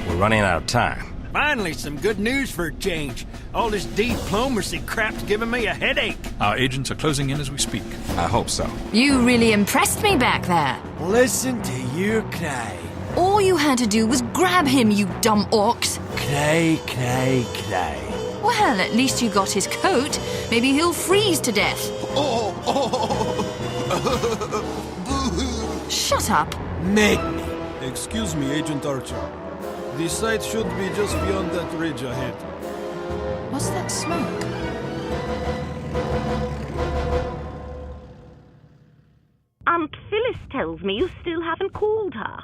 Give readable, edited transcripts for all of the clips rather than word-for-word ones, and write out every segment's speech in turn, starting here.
We're running out of time. Finally, some good news for a change. All this diplomacy crap's giving me a headache. Our agents are closing in as we speak. I hope so. You really impressed me back there. Listen to you cry. All you had to do was grab him, you dumb orcs. Cry, cry, cry. Well, at least you got his coat. Maybe he'll freeze to death. Shut up. Make me. Excuse me, Agent Archer. The site should be just beyond that ridge ahead. What's that smoke? Aunt Phyllis tells me you still haven't called her.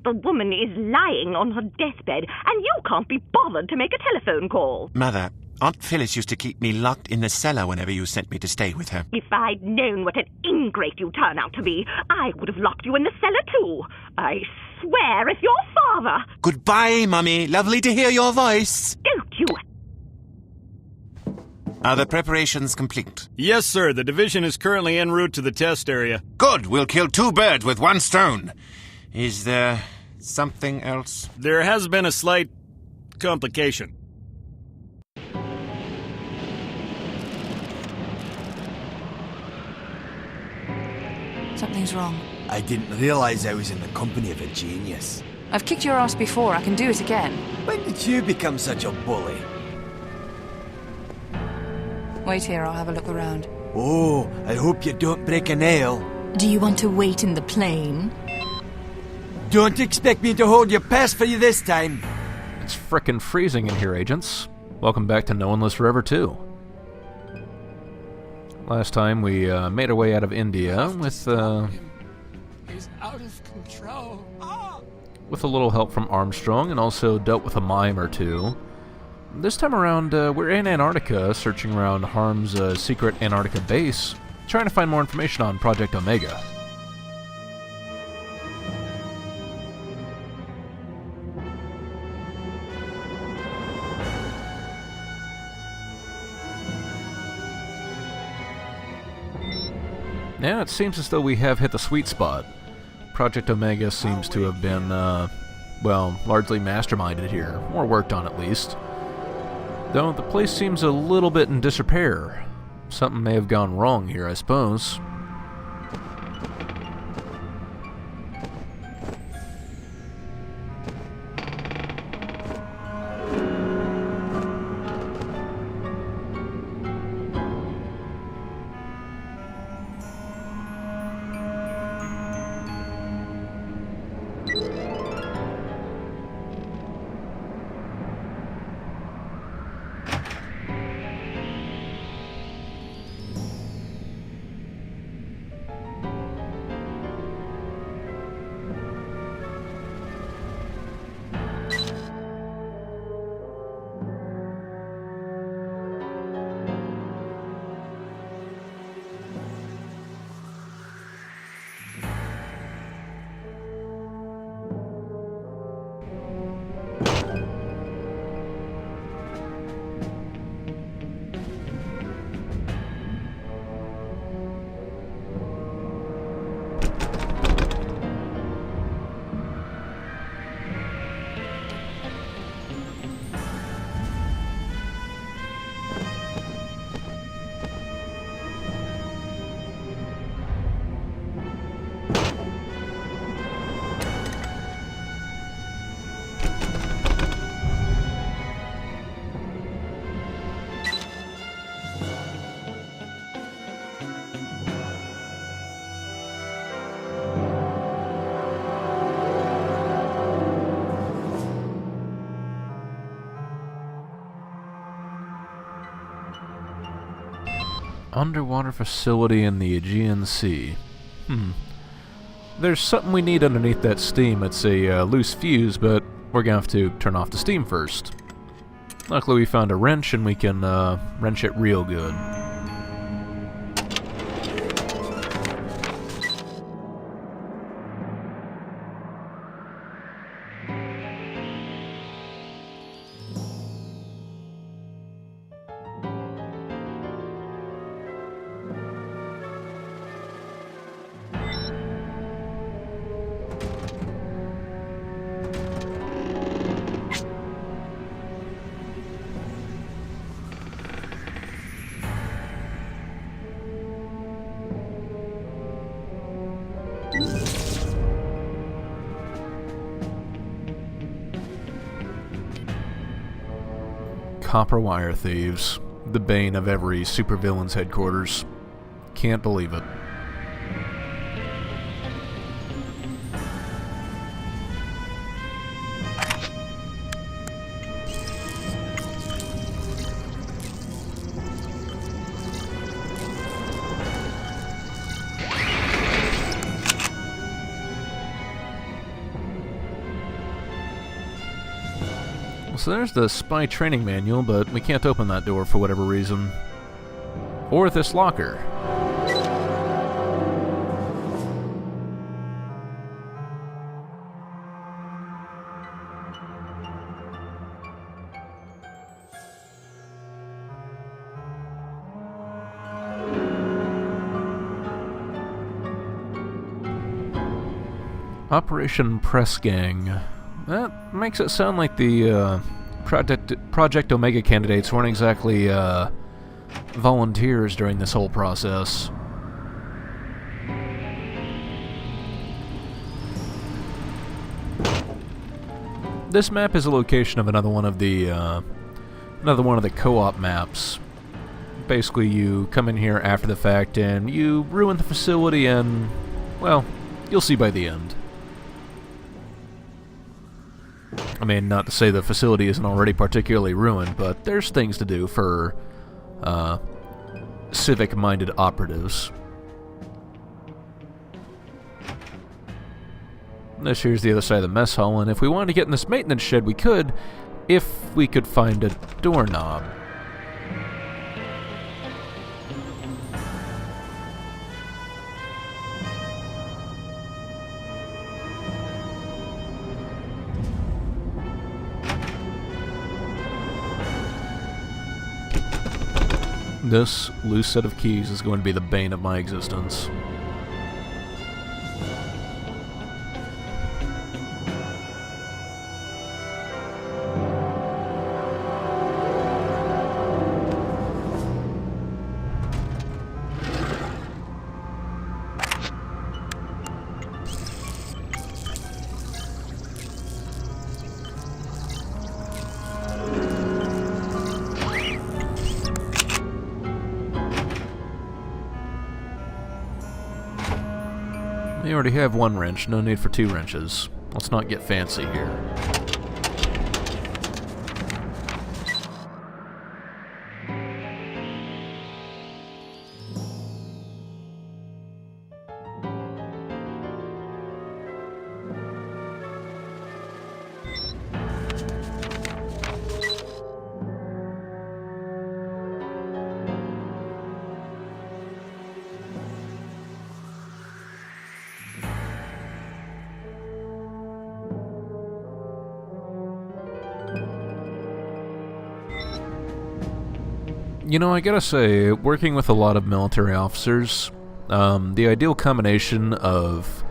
The woman is lying on her deathbed, and you can't be bothered to make a telephone call. Mother, Aunt Phyllis used to keep me locked in the cellar whenever you sent me to stay with her. If I'd known what an ingrate you turn out to be, I would have locked you in the cellar too. I swear if your father... Goodbye, Mummy. Lovely to hear your voice. Don't you... Are the preparations complete? Yes, sir. The division is currently en route to the test area. Good. We'll kill 2 birds with 1 stone. Is there something else? There has been a slight complication. Something's wrong. I didn't realize I was in the company of a genius. I've kicked your ass before. I can do it again. When did you become such a bully? Wait here. I'll have a look around. Oh, I hope you don't break a nail. Do you want to wait in the plane? Don't expect me to hold your pass for you this time. It's frickin' freezing in here, agents. Welcome back to No One Lives Forever 2. Last time we made our way out of India with He's out of control. with a little help from Armstrong, and also dealt with a mime or two. This time around, we're in Antarctica, searching around H.A.R.M's secret Antarctica base, trying to find more information on Project Omega. Yeah, it seems as though we have hit the sweet spot. Project Omega seems to have been, well, largely masterminded here, or worked on at least. Though the place seems a little bit in disrepair. Something may have gone wrong here, I suppose. Underwater facility in the Aegean Sea. There's something we need underneath that steam. It's a loose fuse, but we're gonna have to turn off the steam first. Luckily we found a wrench and we can wrench it real good. copper wire thieves. The bane of every supervillain's headquarters. Can't believe it. So there's the spy training manual, but we can't open that door for whatever reason. Or this locker. Operation Press Gang. That makes it sound like the Project Omega candidates weren't exactly volunteers during this whole process. This map is a location of another one of the co-op maps. Basically, you come in here after the fact and you ruin the facility, and well, you'll see by the end. I mean, not to say the facility isn't already particularly ruined, but there's things to do for civic-minded operatives. This here's the other side of the mess hall, and if we wanted to get in this maintenance shed, we could, if we could find a doorknob. This loose set of keys is going to be the bane of my existence. We already have one wrench, no need for two wrenches. Let's not get fancy here. You know, I gotta say, working with a lot of military officers, the ideal combination of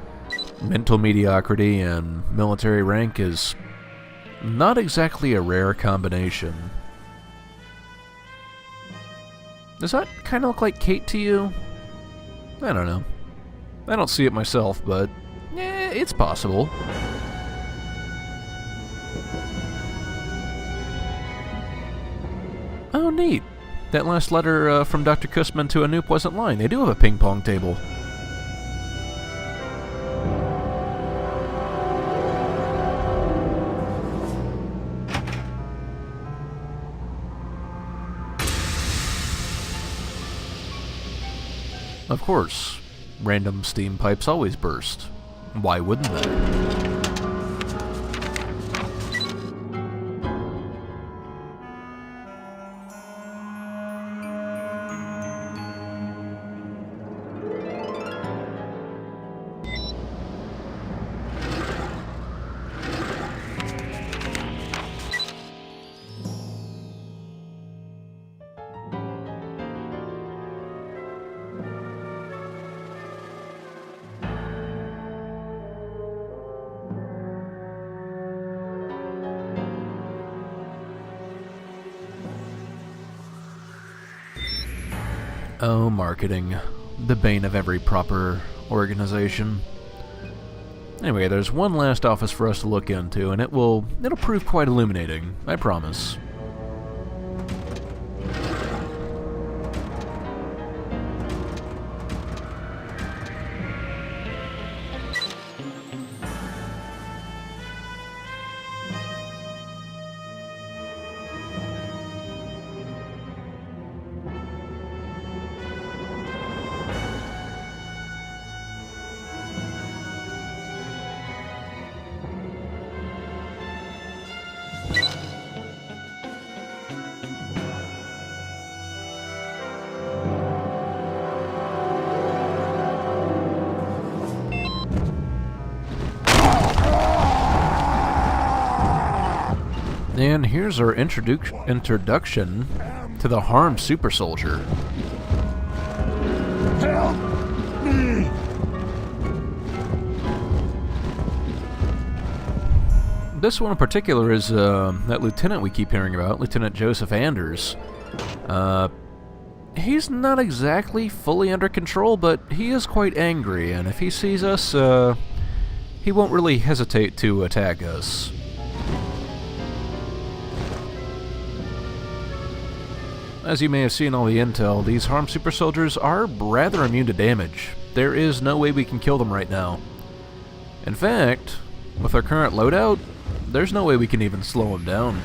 mental mediocrity and military rank is not exactly a rare combination. Does that kind of look like Kate to you? I don't know. I don't see it myself, but it's possible. Oh, neat. That last letter from Dr. Kussman to Anoop wasn't lying. They do have a ping pong table. Of course, random steam pipes always burst. Why wouldn't they? Oh, marketing. The bane of every proper organization. Anyway, there's one last office for us to look into, and it'll prove quite illuminating, I promise. And here's our introduction to the H.A.R.M super soldier. Help me! This one in particular is that lieutenant we keep hearing about, Lieutenant Joseph Anders. He's not exactly fully under control, but he is quite angry, and if he sees us, he won't really hesitate to attack us. As you may have seen all the intel, these H.A.R.M super soldiers are rather immune to damage. There is no way we can kill them right now. In fact, with our current loadout, there's no way we can even slow them down.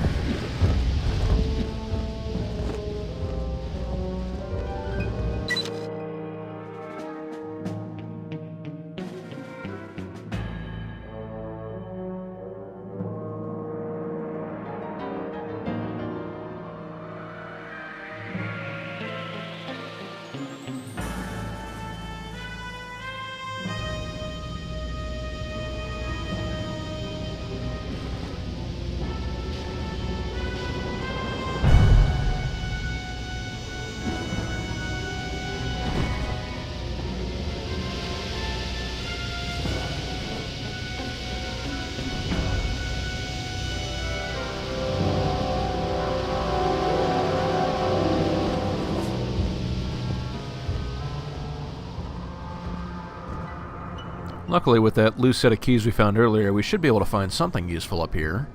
Luckily, with that loose set of keys we found earlier, we should be able to find something useful up here.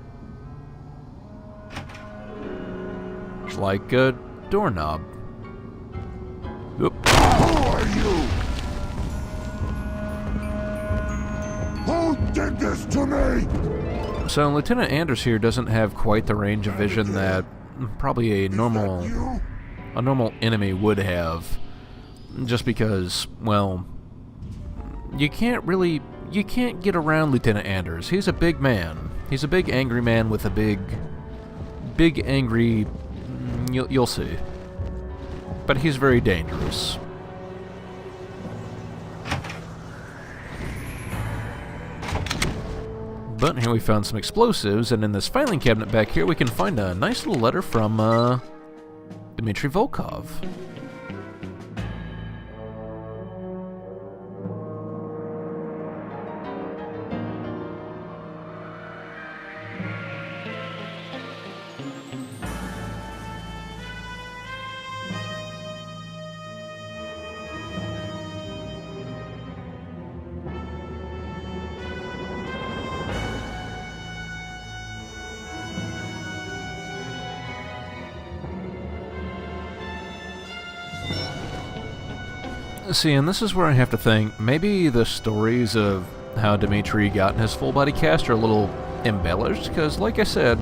Like a doorknob. Oop. Who are you? Who did this to me? So Lieutenant Anders here doesn't have quite the range of vision that probably a normal enemy would have. Just because, well, you can't get around Lieutenant Anders. He's a big man. He's a big angry man with a big angry, you'll see. But he's very dangerous. But here we found some explosives, and in this filing cabinet back here we can find a nice little letter from Dmitry Volkov. See, and this is where I have to think, maybe the stories of how Dmitry got in his full body cast are a little embellished, because like I said,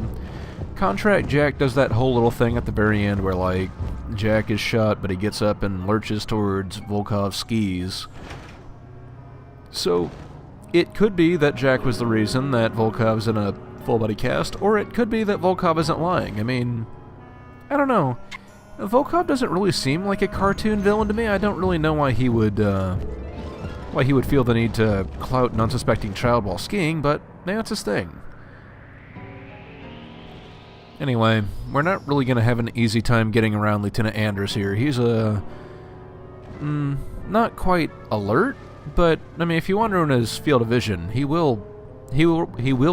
Contract Jack does that whole little thing at the very end where, like, Jack is shot, but he gets up and lurches towards Volkov's skis. So, it could be that Jack was the reason that Volkov's in a full body cast, or it could be that Volkov isn't lying. I mean, I don't know. Volkov doesn't really seem like a cartoon villain to me. I don't really know why he would feel the need to clout an unsuspecting child while skiing, but maybe that's his thing. Anyway, we're not really going to have an easy time getting around Lieutenant Anders here. He's not quite alert, but I mean, if you wander in his field of vision, he will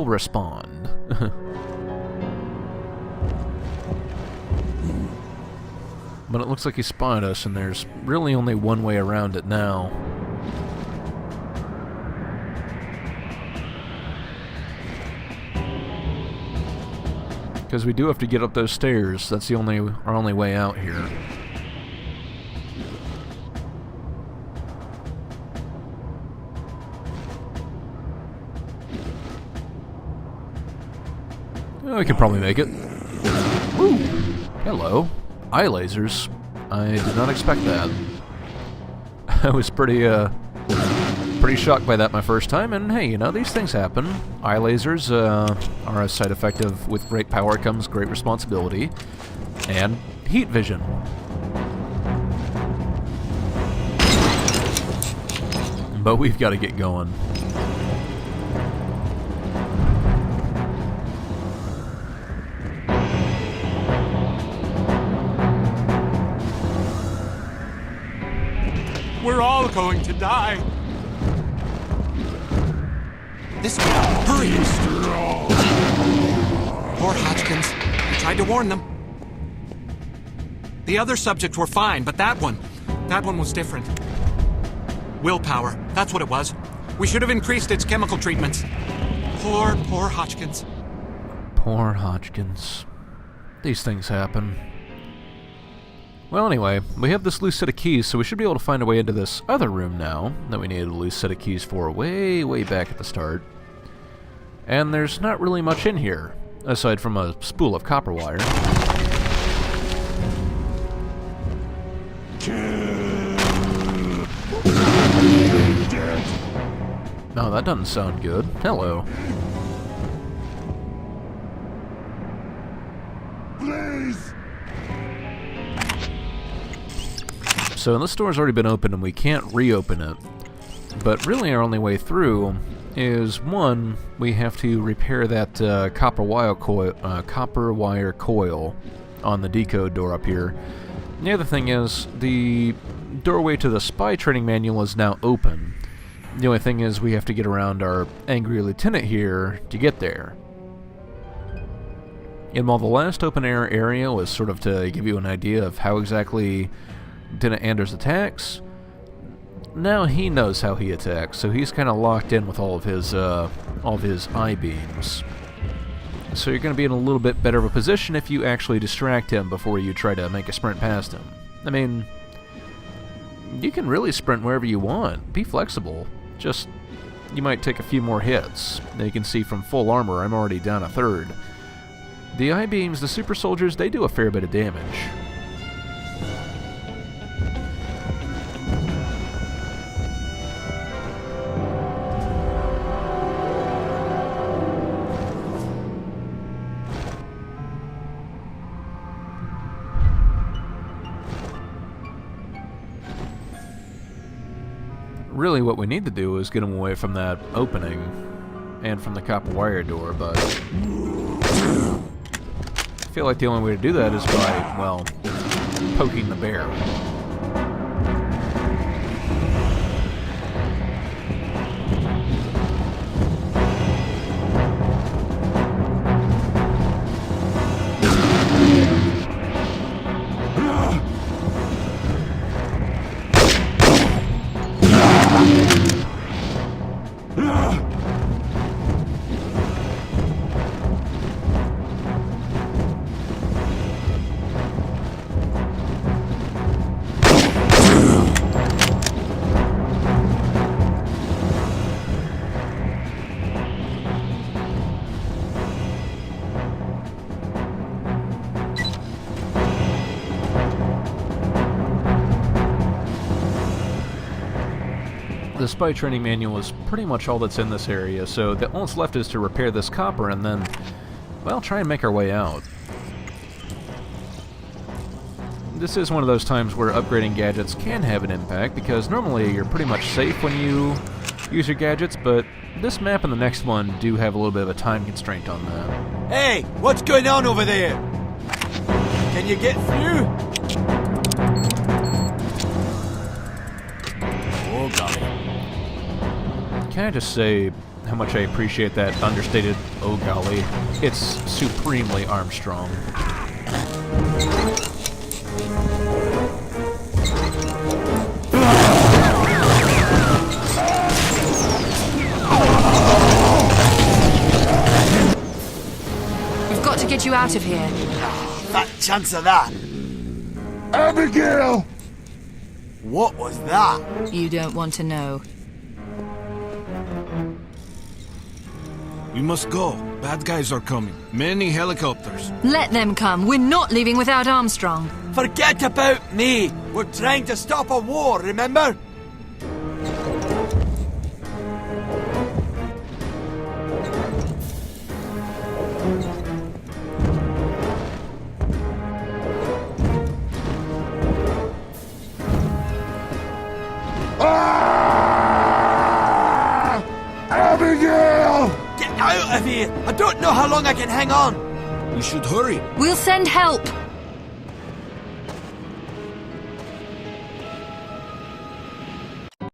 respond. But it looks like he spotted us, and there's really only one way around it now. Because we do have to get up those stairs. That's our only way out here. Well, we can probably make it. Ooh, hello. Eye lasers. I did not expect that. I was pretty shocked by that my first time, and hey, you know, these things happen. Eye lasers are a side effect of with great power comes great responsibility, and heat vision. But we've got to get going. all going to die. This way. Hurry! Poor Hodgkins. I tried to warn them. The other subjects were fine, but that one was different. Willpower. That's what it was. We should have increased its chemical treatments. Poor Hodgkins. Poor Hodgkins. These things happen. Well, anyway, we have this loose set of keys, so we should be able to find a way into this other room now that we needed a loose set of keys for way back at the start. And there's not really much in here, aside from a spool of copper wire. Oh, that doesn't sound good. Hello. Please! So this door's already been opened and we can't reopen it. But really our only way through is, one, we have to repair that copper wire coil on the decode door up here. And the other thing is, the doorway to the spy training manual is now open. The only thing is we have to get around our angry lieutenant here to get there. And while the last open air area was sort of to give you an idea of how exactly Lieutenant Anders attacks, now he knows how he attacks, so he's kind of locked in with all of his I-beams. So you're going to be in a little bit better of a position if you actually distract him before you try to make a sprint past him. I mean, you can really sprint wherever you want. Be flexible. Just, you might take a few more hits. Now you can see from full armor, I'm already down a third. The I-beams, the super soldiers, they do a fair bit of damage. Really what we need to do is get him away from that opening and from the copper wire door, but I feel like the only way to do that is by, well, poking the bear. The spy training manual is pretty much all that's in this area, so all that's left is to repair this copper and then, well, try and make our way out. This is one of those times where upgrading gadgets can have an impact, because normally you're pretty much safe when you use your gadgets, but this map and the next one do have a little bit of a time constraint on that. Hey, what's going on over there? Can you get through? Oh, golly. Can I just say how much I appreciate that understated, oh golly. It's supremely Armstrong. We've got to get you out of here. Fat chance of that. Abigail! What was that? You don't want to know. We must go. Bad guys are coming. Many helicopters. Let them come. We're not leaving without Armstrong. Forget about me. We're trying to stop a war, remember? Abigail! Get out of here! I don't know how long I can hang on. We should hurry. We'll send help.